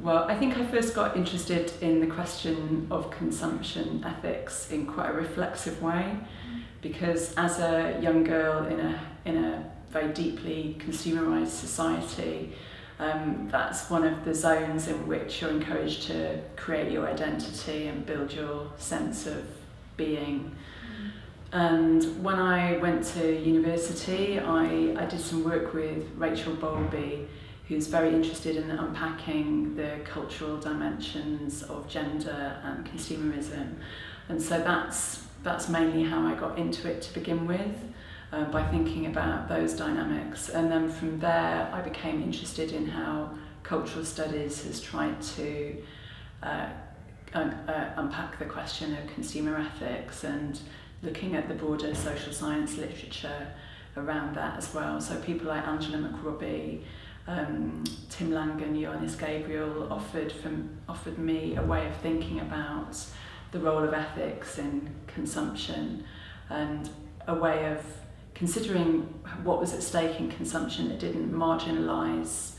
Well, I think I first got interested in the question of consumption ethics in quite a reflexive way, because as a young girl in a very deeply consumerised society, that's one of the zones in which you're encouraged to create your identity and build your sense of being. And when I went to university, I did some work with Rachel Bowlby, who's very interested in unpacking the cultural dimensions of gender and consumerism. And so that's mainly how I got into it to begin with, by thinking about those dynamics. And then from there, I became interested in how cultural studies has tried to unpack the question of consumer ethics and looking at the broader social science literature around that as well. So people like Angela McRobbie, Tim Langan, Ioannis Gabriel offered me a way of thinking about the role of ethics in consumption, and a way of considering what was at stake in consumption that didn't marginalise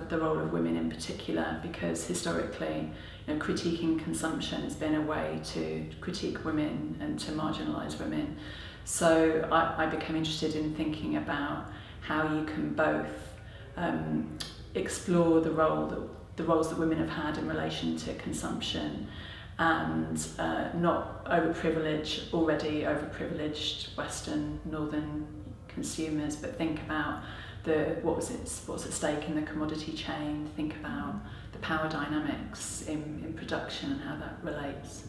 the role of women in particular, because historically, critiquing consumption has been a way to critique women and to marginalise women. So I became interested in thinking about how you can both explore the roles that women have had in relation to consumption, and not already overprivileged Western Northern consumers, but think about what's at stake in the commodity chain, think about the power dynamics in production and how that relates.